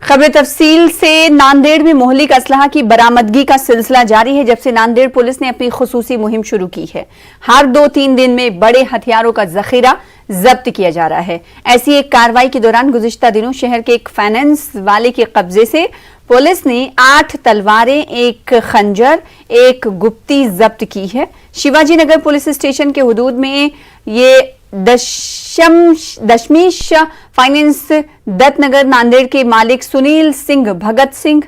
खबर तफसील से नांदेड़ में मोहलिक असलहा की बरामदगी का सिलसिला जारी है। जब से नांदेड़ पुलिस ने अपनी खुसूसी मुहिम शुरू की है, हर 2-3 दिन में बड़े हथियारों का जखीरा जब्त किया जा रहा है। ऐसी एक कार्रवाई के दौरान गुज़िश्ता दिनों शहर के एक फाइनेंस वाले के कब्जे से पुलिस ने 8 तलवारें, 1 खंजर, 1 गुप्ती जब्त की है। शिवाजी नगर पुलिस स्टेशन के हुदूद में ये दशमीश फाइनेंस दत्तनगर नांदेड़ के मालिक सुनील सिंह भगत सिंह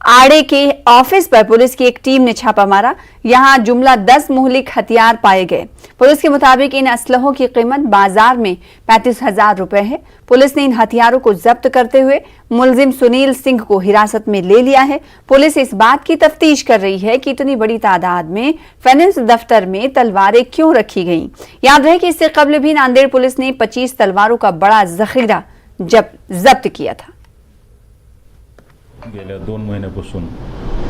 आड़े के ऑफिस पर पुलिस की एक टीम ने छापा मारा। यहां जुमला 10 मोहलिक हथियार पाए गए। पुलिस के मुताबिक इन असलहों की कीमत बाजार में 35,000 रुपए है। पुलिस ने इन हथियारों को जब्त करते हुए मुलजिम सुनील सिंह को हिरासत में ले लिया है। पुलिस इस बात की तफ्तीश कर रही है कि इतनी बड़ी तादाद में फाइनेंस दफ्तर में तलवारें क्यों रखी गईं। याद रहे कि इससे कबल भी नांदेड़ पुलिस ने 25 तलवारों का बड़ा जखीरा जब्त किया था। गेल्या 2 महिन्यापासून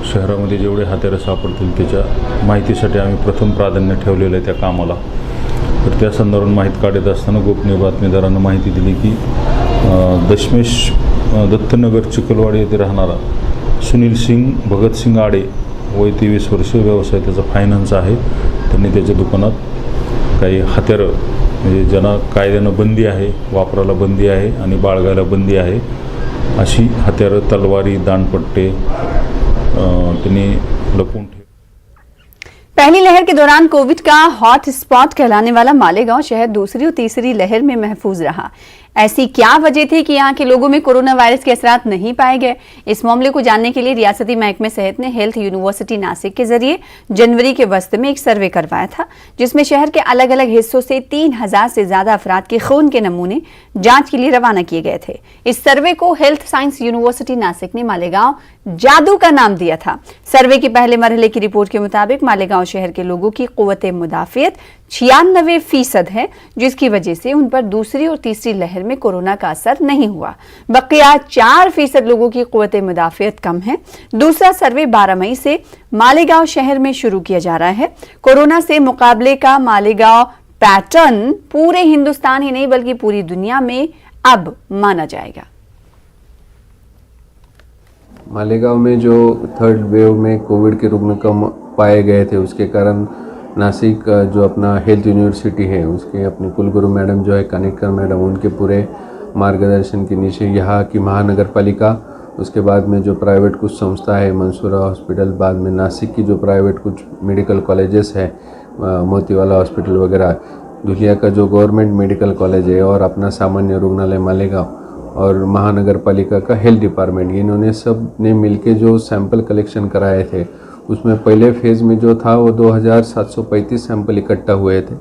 शहरामध्ये जेवढे हत्यारं सापडतील त्याच्या माहितीसाठी आम्ही प्रथम प्राधान्य ठेवलेलं आहे त्या कामाला। तर त्या संदर्भात माहिती काढत असताना गोपनीय बातमीदारांना माहिती दिली की दशमेश दत्तनगर चिखलवाडी येथे राहणारा सुनील सिंग भगत सिंग आडे वय 23 वर्ष, व्यवसाय त्याचा फायनान्स आहे। त्यांनी त्याच्या दुकानात काही हत्यारं म्हणजे ज्यांना कायद्यानं बंदी आहे, वापराला बंदी आहे आणि बाळगायला बंदी आहे अशी हत्यारं, तलवारी, दानपट्टे त्यांनी लपवून ठेवले। पहली लहर के दौरान कोविड का हॉट स्पॉट कहलाने वाला मालेगांव शहर दूसरी और तीसरी लहर में महफूज रहा। ऐसी क्या वजह थी कि यहाँ के लोगों में कोरोना वायरस के असरात नहीं पाए गए? इस मामले को जानने के लिए रियासती महकमे सेहत ने हेल्थ यूनिवर्सिटी नासिक के जरिए जनवरी के वस्त में एक सर्वे करवाया था, जिसमें शहर के अलग अलग हिस्सों से 3,000 से ज्यादा अफराद के खून के नमूने जांच के लिए रवाना किए गए थे। इस सर्वे को हेल्थ साइंस यूनिवर्सिटी नासिक ने मालेगांव जादू का नाम दिया था। सर्वे के पहले मरहले की रिपोर्ट के मुताबिक मालेगांव शहर के लोगों की कुव्वत मुदाफियत 96% है, जिसकी वजह से उन पर दूसरी और तीसरी लहर में कोरोना का असर नहीं हुआ। बकिया 4% लोगों की कुव्वत मुदाफियत कम है। दूसरा सर्वे 12 मई से मालेगांव शहर में शुरू किया जा रहा है। कोरोना से मुकाबले का मालेगांव पैटर्न पूरे हिंदुस्तान ही नहीं बल्कि पूरी दुनिया में अब माना जाएगा। मालेगांव में जो 3rd वेव में कोविड के रुग्ण कम पाए गए थे, उसके कारण नासिक जो अपना हेल्थ यूनिवर्सिटी है उसके अपने कुलगुरु मैडम जो है कानिटकर मैडम, उनके पूरे मार्गदर्शन के नीचे यहाँ की महानगर पालिका, उसके बाद में जो प्राइवेट कुछ संस्था है मंसूरा हॉस्पिटल, बाद में नासिक की जो प्राइवेट कुछ मेडिकल कॉलेजेस है मोतीवाला हॉस्पिटल वगैरह, दुनिया का जो गवर्नमेंट मेडिकल कॉलेज है और अपना सामान्य रुग्णालय मालेगांव और महानगर पालिका का हेल्थ डिपार्टमेंट, इन्होंने सब ने मिलके जो सैंपल कलेक्शन कराए थे, उसमें पहले फेज़ में जो था वो 2735 सैंपल इकट्ठा हुए थे।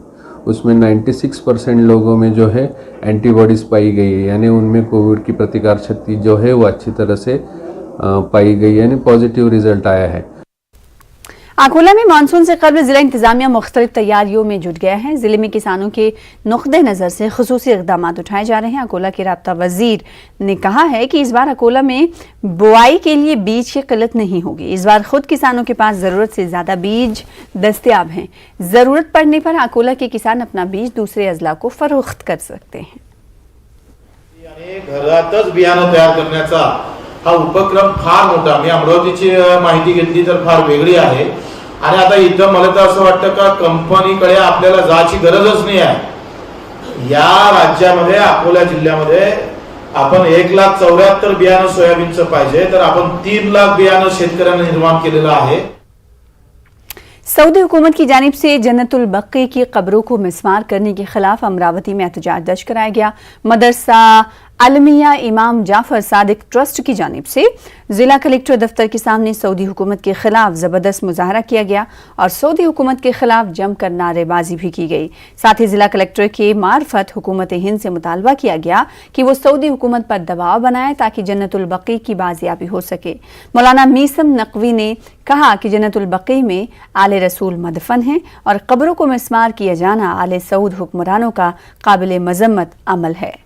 उसमें 96% लोगों में जो है एंटीबॉडीज़ पाई गई है, यानी उनमें कोविड की प्रतिकार शक्ति जो है वो अच्छी तरह से पाई गई, यानी पॉजिटिव रिजल्ट आया है। अकोला में मानसून से कबल जिला इंतजामिया मुख्तलिफ तैयारियों में जुट गया है। जिले में किसानों के नुक्ते नज़र से खुसूसी इक़दाम उठाए जा रहे हैं। अकोला के राब्ता वजीर ने कहा है कि इस बार अकोला में बुआई के लिए बीज की किल्लत नहीं होगी। इस बार खुद किसानों के पास ज़रूरत से ज़्यादा बीज दस्तयाब हैं। ज़रूरत पड़ने पर अकोला के किसान अपना बीज दूसरे अजला को फरोख्त कर सकते हैं। घरातच बियाणं तयार करण्याचा हा उपक्रम फार मोठा, मी अमरावतीची माहिती घेतली तर फार वेगळी आहे। आणि आता इथं मला तर असं वाटतं का कंपनीकडे आपल्याला जायची गरजच नाही आहे। या राज्यामध्ये अकोला जिल्ह्यामध्ये आपण 1,74,000 बियाणं सोयाबीनचं पाहिजे, तर आपण 3 लाख बियाणं शेतकऱ्यांना निर्माण केलेलं आहे। सऊदी हुकूमत की जानिब से जन्नतुल बक़ी की कब्रों को मिस्मार करने के खिलाफ अमरावती में एहतजाज दर्ज कराया गया। मदरसा अलमिया इमाम जाफर सादिक ट्रस्ट की जानिब से जिला कलेक्टर दफ्तर के सामने सऊदी हुकूमत के खिलाफ ज़बरदस्त मुजाहरा किया गया और सऊदी हुकूमत के खिलाफ जमकर नारेबाजी भी की गई। साथ ही जिला कलेक्टर के मार्फत हुकूमत हिंद से मुतालबा किया गया कि वो सऊदी हुकूमत पर दबाव बनाए ताकि जन्नतुल बक़ी की बाजियाबी हो सके। मौलाना मीसम नकवी ने कहा कि जन्नतुल बक़ी में आले रसूल मदफन हैं और कब्रों को मिस्मार किया जाना आले सऊद हुक्मरानों का काबिल मजम्मत अमल है।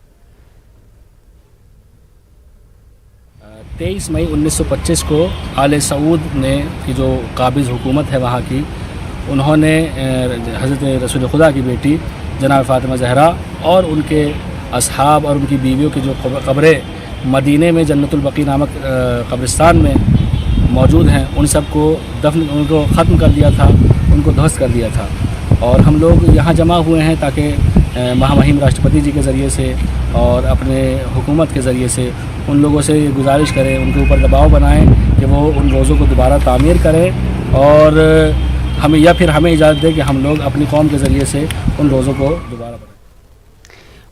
23 मई 1925 को आले सऊद ने की जो काबिज़ हुकूमत है वहाँ की, उन्होंने हज़रत रसूल खुदा की बेटी जनाब फ़ातिमा ज़हरा और उनके असहाब और उनकी बीवियों की जो कब्रें मदीने में जन्नतुल बकी नामक कब्रिस्तान में मौजूद हैं, उन सब को उनको ख़त्म कर दिया था, उनको ध्वस्त कर दिया था। और हम लोग यहाँ जमा हुए हैं ताकि महामहिम राष्ट्रपति जी के ज़रिए से और अपने हुकूमत के ज़रिए से उन लोगों से गुजारिश करें, उनके ऊपर दबाव बनाएं कि वो उन रोज़ों को दोबारा तामीर करें और हमें इजाज़त दें कि हम लोग अपनी कौम के ज़रिए से उन रोज़ों को दोबारा बनाएं।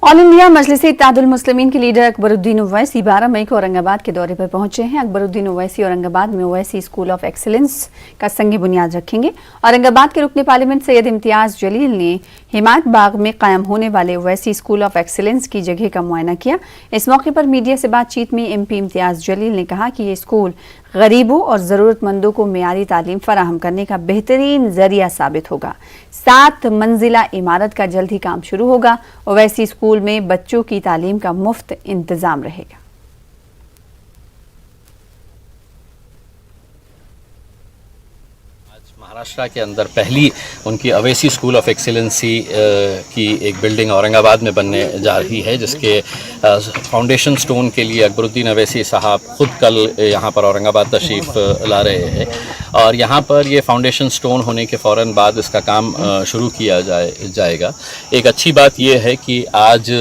ऑल इंडिया मजलिस इत्तेहादुल मुस्लिमीन के लीडर अकबरुद्दीन ओवैसी 12 मई को औरंगाबाद के दौरे पर पहुंचे हैं। अकबरुद्दीन ओवैसी औरंगाबाद में ओवैसी स्कूल ऑफ एक्सीलेंस का संगी बुनियाद रखेंगे। औरंगाबाद के रुकने पार्लियामेंट सैयद इम्तियाज जलील ने हिमायत बाग में कायम होने वाले ओवैसी स्कूल ऑफ एक्सीलेंस की जगह का मुआयना किया। इस मौके पर मीडिया से बातचीत में MP इम्तियाज जलील ने कहा कि ये स्कूल गरीबों और ज़रूरतमंदों को मेयारी तालीम फराहम करने का बेहतरीन जरिया साबित होगा। 7 मंजिला इमारत का जल्द ही काम शुरू होगा। ओवैसी स्कूल में बच्चों की तालीम का मुफ्त इंतजाम रहेगा। महाराष्ट्र के अंदर पहली उनकी अवैसी स्कूल ऑफ एक्सीलेंसी की एक बिल्डिंग औरंगाबाद में बनने जा रही है, जिसके फाउंडेशन स्टोन के लिए अकबरुद्दीन ओवैसी साहब खुद कल यहाँ पर औरंगाबाद तशरीफ़ ला रहे हैं और यहाँ पर ये फाउंडेशन स्टोन होने के फ़ौरन बाद इसका काम शुरू किया जाएगा। एक अच्छी बात ये है कि आज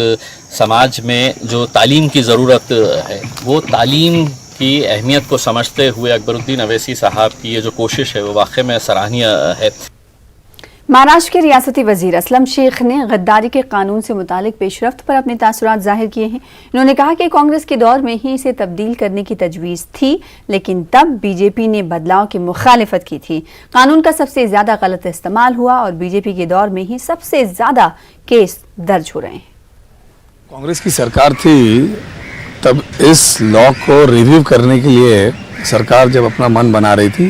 समाज में जो तालीम की ज़रूरत है, वो तालीम की अहमियत को समझते हुए अकबरुद्दीन ओवैसी साहब की ये जो कोशिश है वो वाकई में सराहनीय है। महाराष्ट्र के रियासती वजीर असलम शेख ने गद्दारी के कानून से मुतालिक पेशरफ्त पर अपने तासुरात जाहिर किए हैं। उन्होंने कहा कि कांग्रेस के दौर में ही इसे तब्दील करने की तजवीज़ थी, लेकिन तब बीजेपी ने बदलाव की मुखालिफत की थी। कानून का सबसे ज्यादा गलत इस्तेमाल हुआ और बीजेपी के दौर में ही सबसे ज्यादा केस दर्ज हो रहे हैं। कांग्रेस की सरकार थी तब इस लॉ को रिव्यू करने के लिए सरकार जब अपना मन बना रही थी,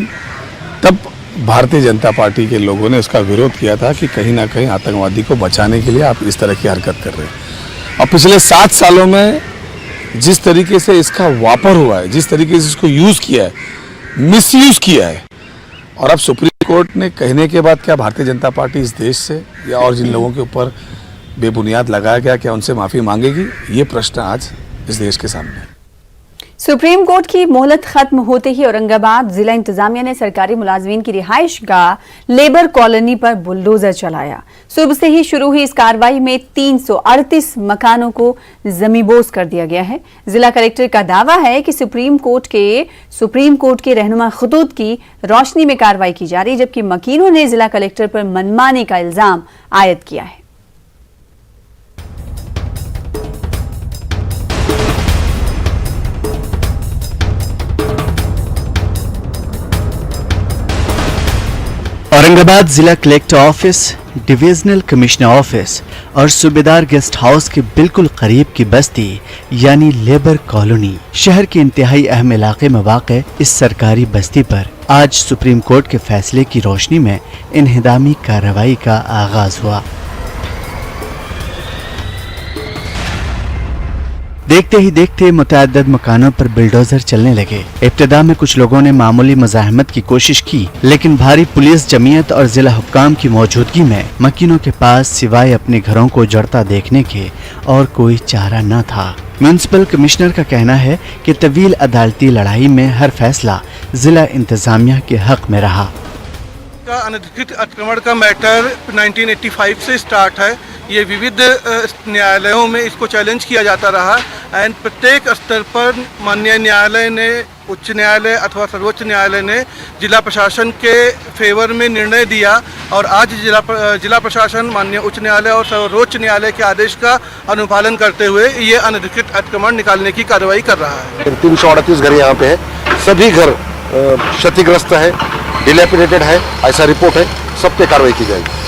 तब भारतीय जनता पार्टी के लोगों ने उसका विरोध किया था कि कहीं ना कहीं आतंकवादी को बचाने के लिए आप इस तरह की हरकत कर रहे हैं। और पिछले 7 सालों में जिस तरीके से इसका वापर हुआ है, जिस तरीके से इसको यूज़ किया है, मिसयूज़ किया है, और अब सुप्रीम कोर्ट ने कहने के बाद क्या भारतीय जनता पार्टी इस देश से या और जिन लोगों के ऊपर बेबुनियाद लगाया गया, क्या उनसे माफ़ी मांगेगी? ये प्रश्न आज इस देश के सामने। सुप्रीम कोर्ट की मोहलत खत्म होते ही औरंगाबाद जिला इंतजामिया ने सरकारी मुलाजमीन की रिहाइश गाह लेबर कॉलोनी पर बुलडोजर चलाया। सुबह से ही शुरू हुई इस कार्रवाई में 338 मकानों को जमीबोज कर दिया गया है। जिला कलेक्टर का दावा है कि सुप्रीम कोर्ट के रहनुमा खतूत की रोशनी में कार्रवाई की जा रही, जबकि मकीनों ने जिला कलेक्टर पर मनमानी का इल्जाम आयद किया है। औरंगाबाद जिला collector office, divisional commissioner office और सूबेदार गेस्ट हाउस के बिल्कुल करीब की बस्ती यानी लेबर कॉलोनी शहर के इंतहाई अहम इलाके में वाक़ इस सरकारी बस्ती पर आज सुप्रीम कोर्ट के फैसले की रोशनी में इन्हिदामी कार्रवाई का आगाज हुआ। देखते ही देखते मुतअद्दिद मकानों पर बिल्डोजर चलने लगे। इब्तिदा में कुछ लोगों ने मामूली मुज़ाहमत की कोशिश की, लेकिन भारी पुलिस जमीयत और जिला हुक्काम की मौजूदगी में मकीनों के पास सिवाय अपने घरों को जड़ता देखने के और कोई चारा न था। म्युनिसिपल कमिश्नर का कहना है कि तवील अदालती लड़ाई में हर फैसला जिला इंतजामिया के हक में रहा। अनधिकृत अतिक्रमण का मैटर 1985 से स्टार्ट है। ये विविध न्यायालयों में इसको चैलेंज किया जाता रहा एंड प्रत्येक स्तर पर माननीय न्यायालय ने, उच्च न्यायालय अथवा सर्वोच्च न्यायालय ने जिला प्रशासन के फेवर में निर्णय दिया और आज जिला प्रशासन माननीय उच्च न्यायालय और सर्वोच्च न्यायालय के आदेश का अनुपालन करते हुए ये अनधिकृत अतिक्रमण निकालने की कार्रवाई कर रहा है। 338 घर यहाँ पे है, सभी घर क्षतिग्रस्त है, डिलैपिडेटेड है, ऐसा रिपोर्ट है, सब पे कार्रवाई की जाएगी।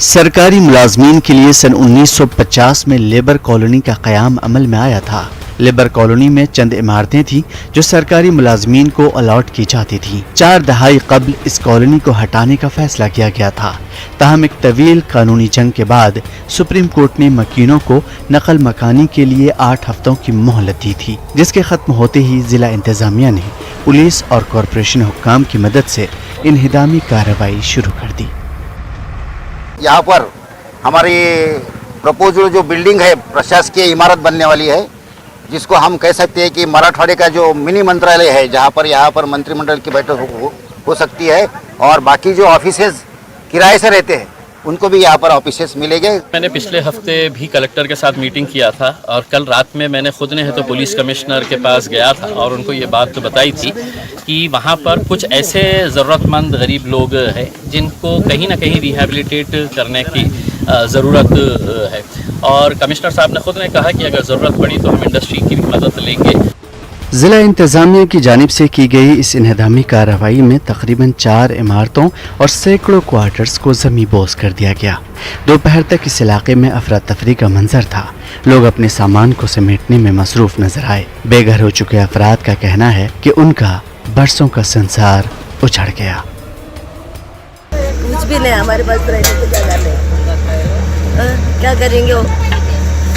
सरकारी मुलाजमीन के लिए सन 1950 में लेबर कॉलोनी का क़याम अमल में आया था। लेबर कॉलोनी में चंद इमारतें थीं जो सरकारी मुलाजमीन को अलॉट की जाती थीं। 4 दहाई कबल इस कॉलोनी को हटाने का फैसला किया गया था। ताहम एक तवील कानूनी जंग के बाद सुप्रीम कोर्ट ने मकीनों को नकल मकानी के लिए 8 हफ्तों की मोहलत दी थी, जिसके खत्म होते ही जिला इंतजामिया ने पुलिस और कॉरपोरेशन हुक्काम की मदद से इन्हिदामी कार्रवाई शुरू कर दी। यहाँ पर हमारी प्रपोजल जो बिल्डिंग है, प्रशासकीय इमारत बनने वाली है, जिसको हम कह सकते हैं कि मराठवाड़े का जो मिनी मंत्रालय है, जहाँ पर यहाँ पर मंत्रिमंडल की बैठक हो सकती है, और बाकी जो ऑफिसेज किराए से रहते हैं उनको भी यहाँ पर ऑफिसेस मिलेंगे। मैंने पिछले हफ्ते भी कलेक्टर के साथ मीटिंग किया था और कल रात में मैंने खुद ने है तो पुलिस कमिश्नर के पास गया था और उनको ये बात बताई थी कि वहाँ पर कुछ ऐसे ज़रूरतमंद गरीब लोग हैं जिनको कहीं ना कहीं रिहैबिलिटेट करने की ज़रूरत है, और कमिश्नर साहब ने खुद ने कहा कि अगर ज़रूरत पड़ी तो हम इंडस्ट्री की भी मदद लेंगे। जिला इंतजामिया की जानिब से की गई इस इन्हदामी कार्रवाई में तकरीबन 4 इमारतों और सैकड़ों क्वार्टर्स को ज़मी बोस कर दिया गया। दोपहर तक इस इलाके में अफरा तफरी का मंजर था। लोग अपने सामान को समेटने में मसरूफ नजर आए। बेघर हो चुके अफराद का कहना है कि उनका बरसों का संसार उजड़ गया। कुछ भी नहीं हमारे पास रहने को क्या करने, क्या करेंगे वो?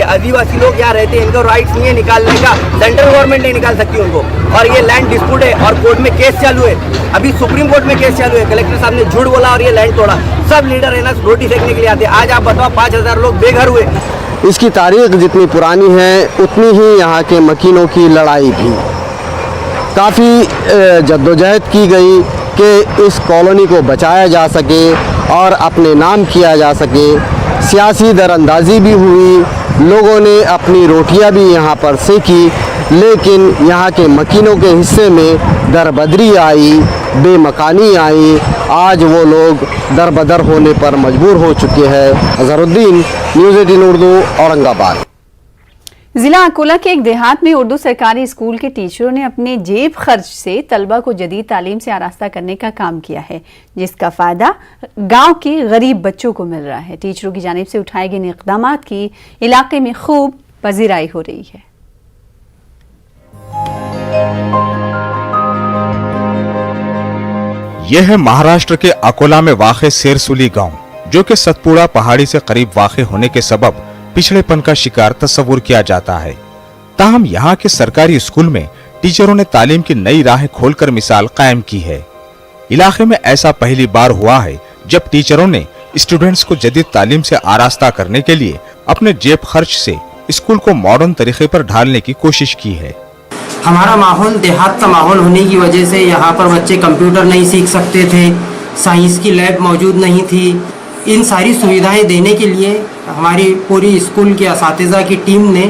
आदिवासी लोग यहाँ रहते हैं, इनको राइट्स नहीं है निकालने का, सेंट्रल गवर्नमेंट नहीं निकाल सकती उनको, और ये लैंड डिस्प्यूट है और कोर्ट में केस चालू है। अभी सुप्रीम कोर्ट में केस चालू है। कलेक्टर साहब ने झूठ बोला और ये लैंड तोड़ा। सब लीडर है ना रोटी सेकने के लिए आते हैं। आज आप बताओ 5000 लोग बेघर हुए। इसकी तारीख जितनी पुरानी है उतनी ही यहाँ के मकीनों की लड़ाई भी। काफ़ी जद्दोजहद की गई कि इस कॉलोनी को बचाया जा सके और अपने नाम किया जा सके। सियासी दरअंदाजी भी हुई, लोगों ने अपनी रोटियां भी यहाँ पर सेकी, लेकिन यहाँ के मकीनों के हिस्से में दरबदरी आई, बेमकानी आई। आज वो लोग दरबदर होने पर मजबूर हो चुके हैं। अजहरुद्दीन, न्यूज़ 18 उर्दू, औरंगाबाद। जिला अकोला के एक देहात में उर्दू सरकारी स्कूल के टीचरों ने अपने जेब खर्च से तलबा को जदीद तालीम से आरास्ता करने का काम किया है, जिसका फायदा गांव के गरीब बच्चों को मिल रहा है। टीचरों की जानिब से उठाए गए इक़दामात की इलाके में खूब पजीराई हो रही है। यह है महाराष्ट्र के अकोला में वाक़े सेरसुली गांव, जो कि सतपुड़ा पहाड़ी से करीब वाक़े होने के सबब पिछड़ेपन का शिकार तस्वुर किया जाता है। ताहम यहाँ के सरकारी स्कूल में टीचरों ने तालीम की नई राहें खोलकर मिसाल कायम की है। इलाके में ऐसा पहली बार हुआ है जब टीचरों ने स्टूडेंट्स को जदीद तालीम से आरास्ता करने के लिए अपने जेब खर्च से स्कूल को मॉडर्न तरीके पर ढालने की कोशिश की है। हमारा माहौल देहात का माहौल होने की वजह से यहाँ पर बच्चे कंप्यूटर नहीं सीख सकते थे, साइंस की लैब मौजूद नहीं थी। इन सारी सुविधाएं देने के लिए हमारी पूरी स्कूल के असातिज़ा की टीम ने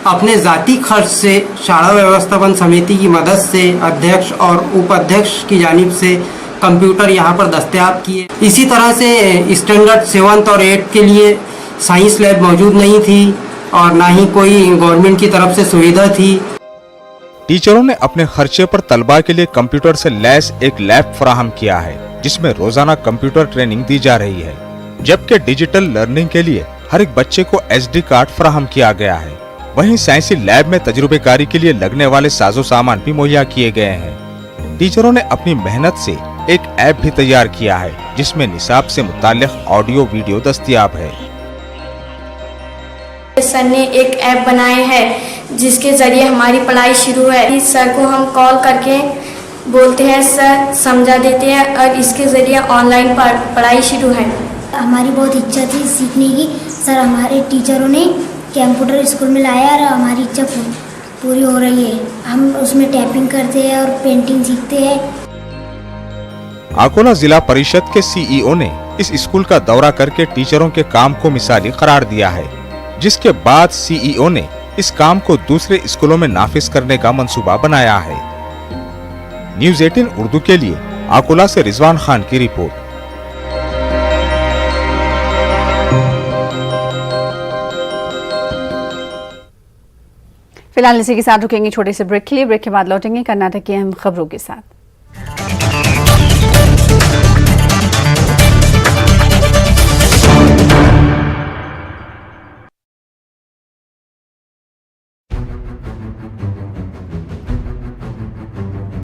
अपने ज़ाती खर्च से शाला व्यवस्थापन समिति की मदद से अध्यक्ष और उपाध्यक्ष की जानिब से कंप्यूटर यहाँ पर दस्तयाब किए। इसी तरह से स्टैंडर्ड 7th और 8th के लिए साइंस लैब मौजूद नहीं थी और ना ही कोई गवर्नमेंट की तरफ से सुविधा थी। टीचरों ने अपने खर्चे पर तलबा के लिए कंप्यूटर से लैस एक लैब फराहम किया है, जिसमें रोजाना कंप्यूटर ट्रेनिंग दी जा रही है, जबकि डिजिटल लर्निंग के लिए हर एक बच्चे को SD कार्ड फराहम किया गया है। वहीं साइंसी लैब में तजुर्बेकारी के लिए लगने वाले साजो सामान भी मुहैया किए गए हैं। टीचरों ने अपनी मेहनत से एक ऐप भी तैयार किया है, जिसमें निसाब से मुताल्लिक ऑडियो वीडियो दस्तयाब है। सर ने एक ऐप बनाए है जिसके जरिए हमारी पढ़ाई शुरू है। इस सर को हम कॉल करके बोलते हैं, सर समझा देते हैं और इसके जरिए ऑनलाइन पढ़ाई शुरू है। हमारी बहुत इच्छा थी सीखने की, सर हमारे टीचरों ने कंप्यूटर स्कूल में लाया और हमारी इच्छा पूरी हो रही है। हम उसमें टाइपिंग करते हैं और पेंटिंग सीखते हैं। अकोला जिला परिषद के CEO ने इस स्कूल का दौरा करके टीचरों के काम को मिसाली करार दिया है, जिसके बाद CEO ने इस काम को दूसरे स्कूलों में नाफिज करने का मंसूबा बनाया है। न्यूज़ 18 उर्दू के लिए अकोला से रिजवान खान की रिपोर्ट। फिलहाल इसी के साथ रुकेंगे छोटे से ब्रेक के लिए। ब्रेक के बाद लौटेंगे कर्नाटक की अहम खबरों के साथ।